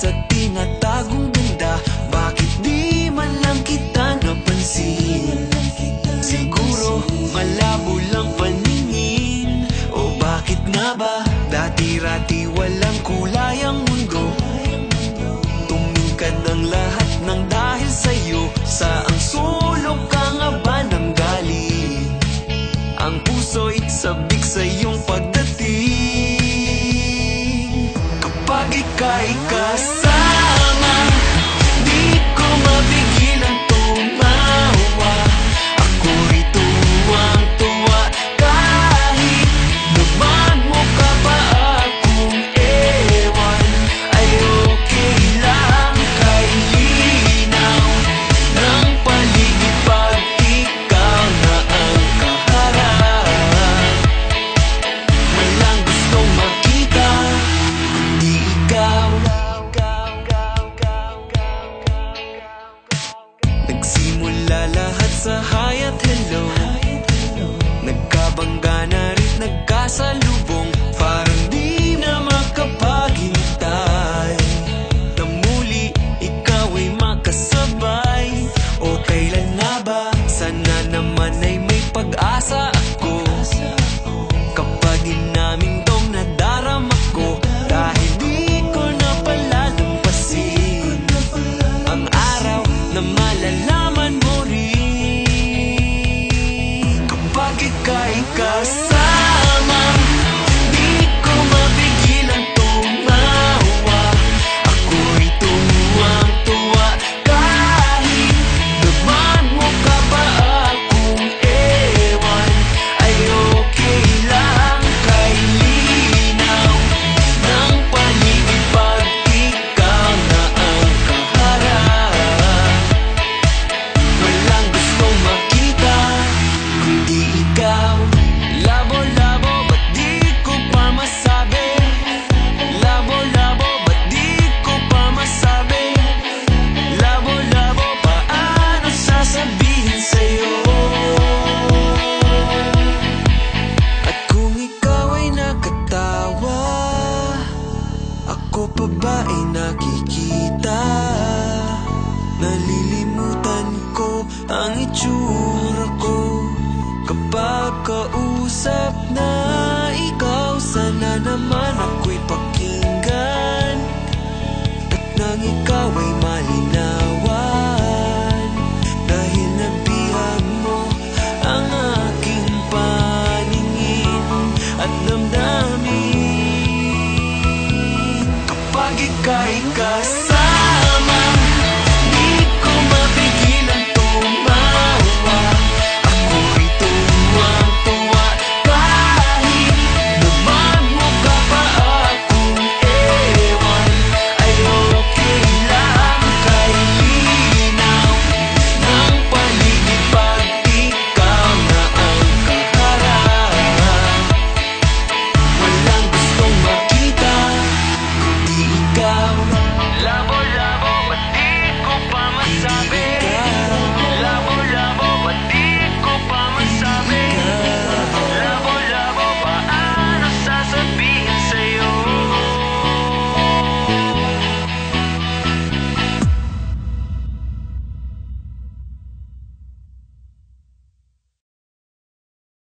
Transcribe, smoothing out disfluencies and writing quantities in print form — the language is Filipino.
sa tinatagong ganda. Bakit di man lang kita napansin? Siguro malabo lang paningin, o bakit nga ba dati-rati walang kulay ang mundo? Tumingkad ang lahat ng dahil sa'yo. Saang sulok ka nga ba nang galing? Ang puso'y sabik sa iyong pagdating. Kapag ika'y kasama, di ko mapigilan tumawa. Ako'y tuwang-tuwa kahit naman mo ka pa akong ewan. Ay okay lang, kay linaw ng paligid pag ikaw na ang kaharap. Walang gustong makita kundi ikaw. Nagsimula lahat sa hi at hello, nagkabangga na rin nagkasalubong. Parang di na makapaghintay na muli ikaw ay makasabay. O kailan nga ba? Sana naman ay may pag-asa ako. Kapag inamin tong nadarama ko, dahil di ko na palalampasin ang araw na malalaman mo rin. Kapag ika'y kasama, di ko mapigilan tumawa. Ako'y tuwang-tuwa kahit naman mo ka pa akong ewan. Ay okay lang, kay linaw ng paligid pag ikaw na ang kaharap. Walang gustong makita kundi ikaw. Labo-labo, ba't di ko pa masabi? Labo-labo, ba't di ko pa masabi? Labo-labo, paano sasabihin sa'yo? At kung ikaw ay nakatawa, ako pa ba ay nakikita? Nalilimutan ko ang itsura ko kapag kausap na ikaw. Sana naman ako'y pakinggan, at nang ikaw ay